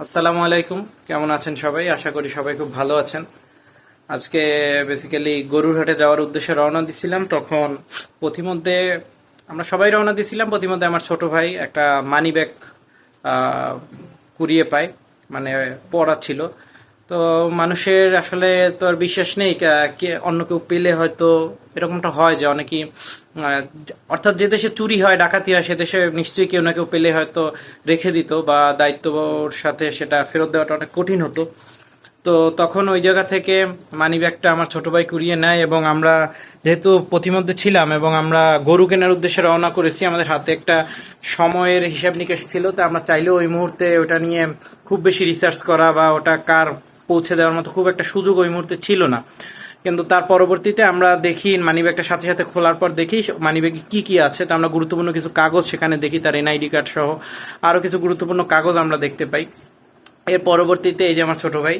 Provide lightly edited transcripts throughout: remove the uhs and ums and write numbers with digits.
আসসালামু আলাইকুম, কেমন আছেন সবাই? আশা করি সবাই খুব ভালো আছেন। আজকে বেসিক্যালি গরুর হাটে যাওয়ার উদ্দেশ্যে রওনা দিছিলাম। তখন পথিমধ্যে আমরা সবাই রওনা দিছিলাম। পথিমধ্যে আমার ছোট ভাই একটা মানি ব্যাগ কুড়িয়ে পায়, মানে পড়া ছিল। তো মানুষের আসলে তো আর বিশ্বাস নেই, কে অন্য কেউ পেলে হয়তো এরকমটা হয় যে অনেকেই অর্থাৎ যে দেশে চুরি হয় ডাকাতি হয় সে দেশে নিশ্চয়ই কেউ না কেউ পেলে হয়তো রেখে দিত, বা দায়িত্বর সাথে সেটা ফেরত দেওয়াটা অনেক কঠিন হতো। তো তখন ওই জায়গা থেকে মানি ব্যাগটা আমার ছোট ভাই কুড়িয়ে নেয়, এবং আমরা যেহেতু পথিমধ্যে ছিলাম এবং আমরা গরু কেনার উদ্দেশ্যে রওনা করেছি, আমাদের হাতে একটা সময়ের হিসাব নিকেশ ছিল। তো আমরা চাইলেও ওই মুহূর্তে ওটা নিয়ে খুব বেশি রিসার্চ করা বা ওটা কার পৌঁছে দেওয়ার মতো খুব একটা সুযোগ ওই মুহূর্তে ছিল না। কিন্তু তার পরবর্তীতে আমরা দেখি মানিব্যাগটা সাথে সাথে খোলার পর দেখি মানিব্যাগে কি কি আছে। তো আমরা গুরুত্বপূর্ণ কিছু কাগজ সেখানে দেখি, তার এনআইডি কার্ড সহ আরো কিছু গুরুত্বপূর্ণ কাগজ আমরা দেখতে পাই। এর পরবর্তীতে এই যে আমার ছোট ভাই,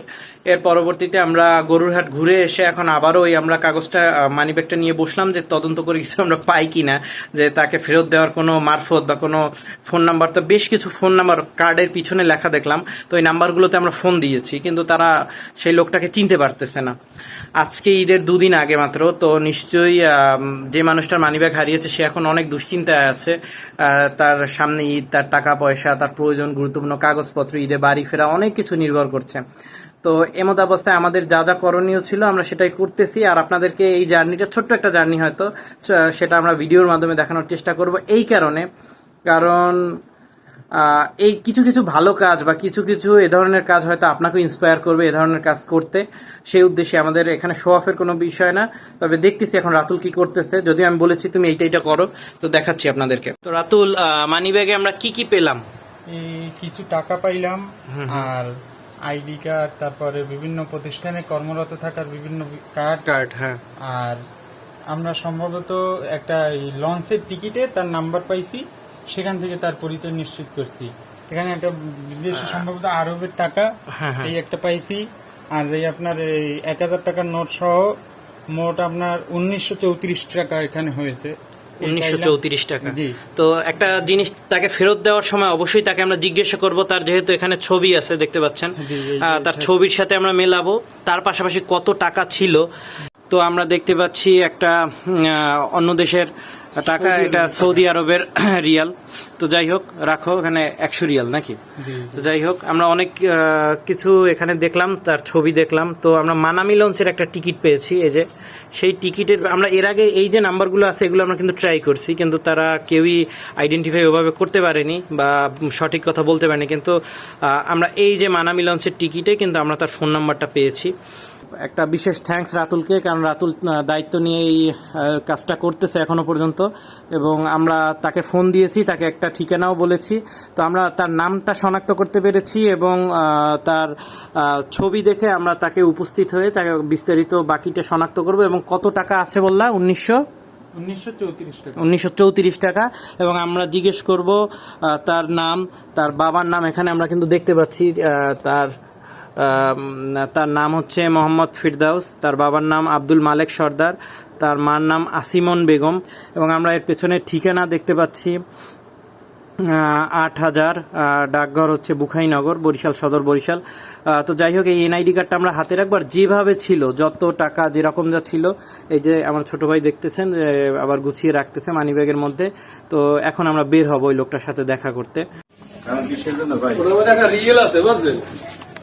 এর পরবর্তীতে আমরা গরুরহাট ঘুরে এসে এখন আবারও ওই আমরা কাগজটা মানিব্যাগটা নিয়ে বসলাম যে তদন্ত করে কিছু আমরা পাই কিনা, যে তাকে ফেরত দেওয়ার কোনো মারফত বা কোনো ফোন নাম্বার। তো বেশ কিছু ফোন নাম্বার কার্ডের পিছনে লেখা দেখলাম। তো ওই নাম্বারগুলোতে আমরা ফোন দিয়েছি, কিন্তু তারা সেই লোকটাকে চিনতে পারতেছে না। আজকে ঈদের দুদিন আগে মাত্র, তো নিশ্চয়ই যে মানুষটার মানিব্যাগ হারিয়েছে সে এখন অনেক দুশ্চিন্তায় আছে। তার সামনে ঈদ, তার টাকা পয়সা, তার প্রয়োজন, গুরুত্বপূর্ণ কাগজপত্র, ঈদে বাড়ি ফেরা, অনেক কিছু নির্ভর করছে। তো এমত অবস্থায় আমাদের যা যা করণীয় ছিল আমরা সেটাই করতেছি, আর আপনাদেরকে এই জার্নিটা, ছোট্ট একটা জার্নি হয়তো, সেটা আমরা ভিডিওর মাধ্যমে দেখানোর চেষ্টা করব। এই কারণে, কারণ এই কিছু কিছু ভালো কাজ বা কিছু কিছু এ ধরনের কাজ হয়তো আপনাকে ইন্সপায়ার করবে এ ধরনের কাজ করতে। সেই উদ্দেশ্যে আমাদের এখানে শো অফের কোনো বিষয় না। তবে দেখতেছি এখন রাতুল কি করতেছে, যদিও আমি বলেছি তুমি এইটা করো, তো দেখাচ্ছি আপনাদেরকে। তো রাতুল, মানি ব্যাগে আমরা কি কি পেলাম? এই কিছু টাকা পাইলাম, আর আইডি কার্ড, তারপরে বিভিন্ন প্রতিষ্ঠানে কর্মরত থাকার বিভিন্ন কার্ড। হ্যাঁ। আর আমরা সম্ভবত একটা লঞ্চের টিকিটে তার নাম্বার পাইছি, সেখান থেকে তার পরিচয় নিশ্চিত করছি। এখানে একটা বিদেশি সম্ভবত আরবের টাকা, হ্যাঁ, হ্যাঁ। এই একটা পাইছি। আর এই আপনার এই 1000 টাকার নোট সহ মোট আপনার 1934 টাকা এখানে হয়েছে। 1934 টাকা। জি। তো একটা জিনিস তাকে ফেরত দেওয়ার সময় অবশ্যই তাকে আমরা জিজ্ঞাসা করব, তার যেহেতু এখানে ছবি আছে দেখতে পাচ্ছেন, জি, তার ছবির সাথে আমরা মেলাবো, তার পাশাপাশি কত টাকা ছিল। তো আমরা দেখতে পাচ্ছি একটা অন্য দেশের টাকা, এটা সৌদি আরবের রিয়াল। তো যাই হোক, রাখো এখানে 100 রিয়াল নাকি। তো যাই হোক, আমরা অনেক কিছু এখানে দেখলাম, তার ছবি দেখলাম। তো আমরা মানামি লঞ্চের একটা টিকিট পেয়েছি, এই যে সেই টিকিটের আমরা এর আগে এই যে নাম্বারগুলো আছে এগুলো আমরা কিন্তু ট্রাই করছি, কিন্তু তারা কেউই আইডেন্টিফাই ওভাবে করতে পারেনি বা সঠিক কথা বলতে পারেনি। কিন্তু আমরা এই যে মানামি লঞ্চের টিকিটে কিন্তু আমরা তার ফোন নাম্বারটা পেয়েছি। একটা বিশেষ থ্যাঙ্কস রাতুলকে, কারণ রাতুল দায়িত্ব নিয়ে এই কাজটা করতেছে এখনো পর্যন্ত, এবং আমরা তাকে ফোন দিয়েছি, তাকে একটা ঠিকানাও বলেছি। তো আমরা তার নামটা শনাক্ত করতে পেরেছি, এবং তার ছবি দেখে আমরা তাকে উপস্থিত হয়ে তাকে বিস্তারিত বাকিটা শনাক্ত করব। এবং কত টাকা আছে বললা? 1934 টাকা। এবং আমরা জিজ্ঞেস করব তার নাম, তার বাবার নাম। এখানে আমরা কিন্তু দেখতে পাচ্ছি তার নাম হচ্ছে মোহাম্মদ ফিরদাউস, তার বাবার নাম আব্দুল মালেক সর্দার, তার মার নাম আসিমন বেগম। এবং আমরা এর পেছনে ঠিকানা দেখতে পাচ্ছি 8000, ডাকঘর হচ্ছে বুখাইনগর, বরিশাল সদর, বরিশাল। তো যাই হোক, এই এনআইডি কার্ডটা আমরা হাতে রাখবার, যেভাবে ছিল, যত টাকা যেরকম যা ছিল, এই যে আমার ছোট ভাই দেখতেছেন আবার গুছিয়ে রাখতেছে মানিব্যাগের মধ্যে। তো এখন আমরা বের হব ওই লোকটার সাথে দেখা করতে।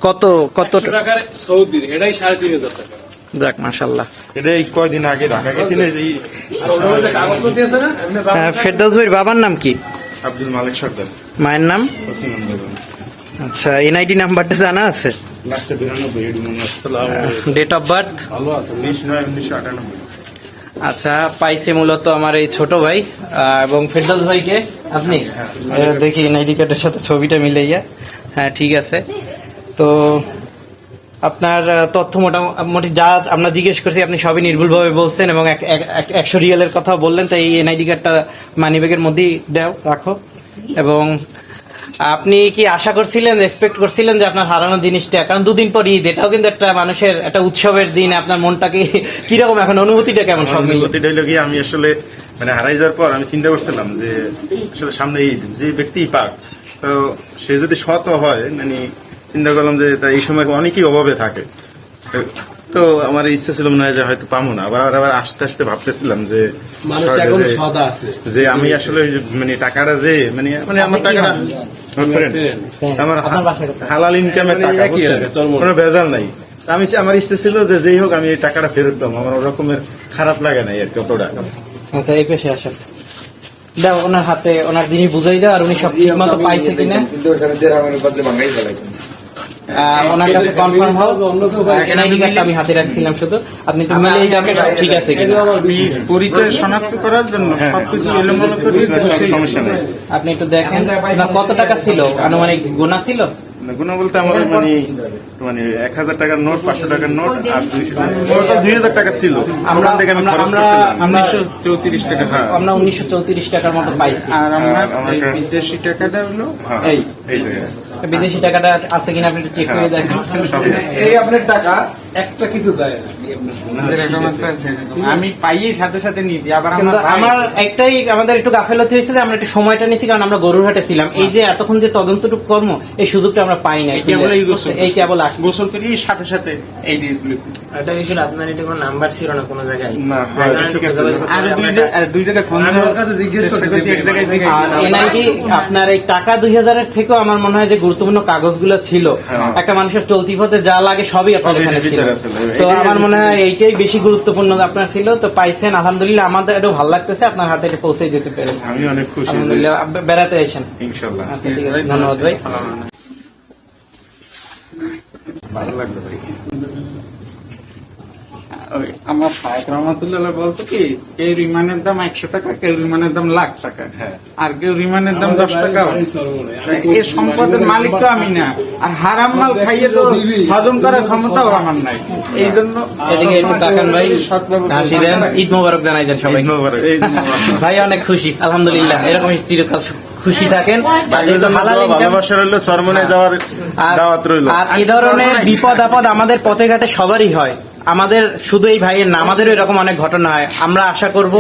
কত কত টাকার সৌদির, এটাই 3500 টাকা। যাক, মাশাল্লাহ। এটা এই কয়দিন আগে ঢাকা গেছিল। আর ওটা যে কাগজপত্র আছে না, এমনি ফেরদৌস ভাইয়ের বাবার নাম কি? আব্দুল মালিক সর্দার। মায়ের নাম? ওসমান বেগম। আচ্ছা, এনআইডি নাম্বারটা জানা আছে? লাস্টে 92 এডি মনে আছে। Date of birth? ভালো আছে। 19/9/1998। আচ্ছা, পাইছে মূলত আমার এই ছোট ভাই। এবং ফেরদৌস ভাইকে আপনি দেখি এনআইডি কার্ডের সাথে ছবিটা মিলাইয়া। হ্যাঁ, ঠিক আছে। তো আপনার তথ্য মোটামুটি যা আমরা জিজ্ঞেস করছি আপনি সবই নির্ভুলভাবে বলছেন, এবং 100 রিয়ালের কথা বললেন। তাই এই এনআইডি কার্ডটা মানিব্যাগের মধ্যেই দাও, রাখো। এবং আপনি কি আশা করছিলেন, এক্সপেক্ট করছিলেন যে আপনার হারানো জিনিসটা, কারণ দুদিন পর ঈদ, এটাও কিন্তু একটা মানুষের একটা উৎসবের দিন, আপনার মনটাকে কিরকম এখন, অনুভূতিটা কেমন? সব মিলে অনুভূতিটা হলো কি, আমি আসলে মানে হারাই যাওয়ার পর আমি চিন্তা করছিলাম যে আসলে সামনে ঈদ, যে ব্যক্তি পাক, তো সে যদি সৎ হয়, মানে চিন্তা করলাম যে তা এই সময় অনেকেই অভাবে থাকে। তো আমার ইচ্ছা ছিল মনে হয় যে হয়তো পাবো না, আবার আবার আস্তে আস্তে ভাবতেছিলাম যে মানুষ এখন সদা আছে। যে আমি আসলে ওই যে মানে টাকাটা যে মানে মানে আমার টাকাটা আমার হালাল ইনকামের টাকা, একই বুঝছেন? লাগে, চরমোনাই। কোনো ভেজাল নাই। তা আমি আমার ইচ্ছে ছিল যে যেই হোক আমি এই টাকাটা ফেরত পাবো, আমার ওরকমের খারাপ লাগে নাই আর কি অতটা। আচ্ছা এই পেশে আসেন, দাও ওনার হাতে, ওনার যিনি বুঝাই দাও আর উনি সব ঠিক মতো পাইছে কিনা ওনার কাছে কনফার্ম হোক। এনআইডি কার্ডটা আমি হাতে রাখছিলাম শুধু, আপনি একটু মিলিয়ে যাবেন সব ঠিক আছে কিনা। পরিচয় শনাক্ত করার জন্য সবকিছু এলোমেলো করে সমস্যা নেই। আপনি একটু দেখেন আপনার কত টাকা ছিল, আনুমানিক গোনা ছিল? গুণ বলতে আমার মানে মানে 1000 টাকার নোট, 500 টাকার নোট আর 2000 টাকা ছিল। আমরা ওখান থেকে আমি খরচ আমরা করছিলাম। আমরা 1934 টাকা। হ্যাঁ। আমরা 1934 টাকার মতো পাইছি। আর আমরা আমার এই একটা- বিদেশি টাকাটা হলো হ্যাঁ, এই এই যে বিদেশি টাকাটা আছে কিনা আপনি একটু চেক করে দেখেন। এই আপনার টাকা একটা কিছু যায় না। যেরকম একটা সেরকম। আমি পাইয়ে সাথে সাথে নিয়ে দিই। আবার কিন্তু আমার একটাই আমাদের একটু গাফেলতি হয়েছে যে আমরা একটু সময়টা নিয়েছি, কারণ আমরা গরুরহাটে ছিলাম। এই যে এতক্ষণ যে তদন্তটুকু কর্ম, এই সুযোগটা আমরা পাই না। এই কেবল আসছে। গোসল করি সাথে সাথে এই দিয়ে দিল। এটা কি আপনার এটা কোনো নাম্বার ছিল না কোনো জায়গায়? না, হ্যাঁ, ঠিক আছে। আর দুই জায়গায় ফোন আমি ওর কাছে জিজ্ঞেস করছি যে এক জায়গায় দেখি। আর এনআইডি আপনার এই টাকা 2000-এর থেকেও আমার মনে হয় যে গুরুত্বপূর্ণ কাগজগুলো ছিল। হ্যাঁ। একটা মানুষের চলতি পথে যা লাগে সবই আপনার সবই এখানে ছিল। ভিতরে আছে। তো এটাই আমার মনে হয় এইটাই বেশি গুরুত্বপূর্ণ আপনার ছিল। তো পাইছেন, আলহামদুলিল্লাহ। আমাদের একটু ভালো লাগতেছে আপনার হাতে এটা পৌঁছে যেতে পেরে। আমি অনেক খুশি যে আলহামদুলিল্লাহ। বেড়াতে আসেন। ইনশাআল্লাহ। আচ্ছা ঠিক আছে, ধন্যবাদ ভাই। ভালো লাগলো ভাই। ওই আমার শায়েখ রহমতুল্লাহ বলতো কি, কেউ রিমানের দাম 100 টাকা, কেউ রিমানের দাম লাখ টাকা, হ্যাঁ। আর কেউ রিমানের দাম 10 টাকা। এই সম্পদের মালিক তো আমি না, আর হারাম মাল খাইয়ে তো হজম করার ক্ষমতাও আমার নাই। এই জন্য এদিকে একটু তাকান ভাই, সৎভাবে হাসি দেন। ঈদ মোবারক জানাই দেন সবাই। ঈদ মোবারক। ভাই অনেক খুশি, আলহামদুলিল্লাহ। এরকমই চিরকাল খুশি থাকেন। আর যেহেতু হালাল income- ভালোবাসা রইলো, চরমনে যাওয়ার দাওয়াত রইলো। আর এই ধরনের বিপদ আপদ আমাদের পথে ঘাটে সবারই হয়। আমাদের শুধু এই ভাইয়ের না, আমাদেরও এরকম অনেক ঘটনা হয়। আমরা আশা করব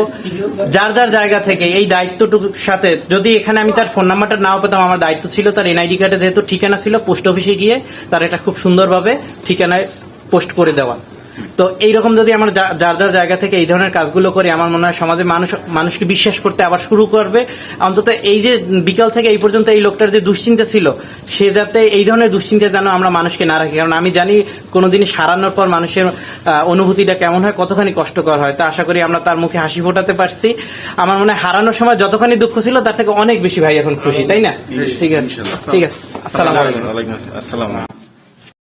যার যার জায়গা থেকে এই দায়িত্বটুকুর সাথে, যদি এখানে আমি তার ফোন নাম্বারটা নাও পেতাম, আমার দায়িত্ব ছিল তার এনআইডি কার্ডে যেহেতু ঠিকানা ছিল, পোস্ট অফিসে গিয়ে তার এটা খুব সুন্দরভাবে ঠিকানায় পোস্ট করে দেওয়া। তো এইরকম যদি আমরা যার যার জায়গা থেকে এই ধরনের কাজগুলো করি, আমার মনে হয় সমাজে মানুষকে বিশ্বাস করতে আবার শুরু করবে। অন্তত এই যে বিকাল থেকে এই পর্যন্ত এই লোকটার যে দুশ্চিন্তা ছিল, সে যাতে এই ধরনের দুশ্চিন্তা যেন আমরা মানুষকে না রাখি। কারণ আমি জানি কোনোদিনই সারানোর পর মানুষের অনুভূতিটা কেমন হয়, কতখানি কষ্টকর হয়। তো আশা করি আমরা তার মুখে হাসি ফোটাতে পারছি। আমার মনে হয় হারানোর সময় যতখানি দুঃখ ছিল তার থেকে অনেক বেশি ভাই এখন খুশি, তাই না? ঠিক আছে, ঠিক আছে। আসসালামু আলাইকুম। ওয়ালাইকুম আসসালাম।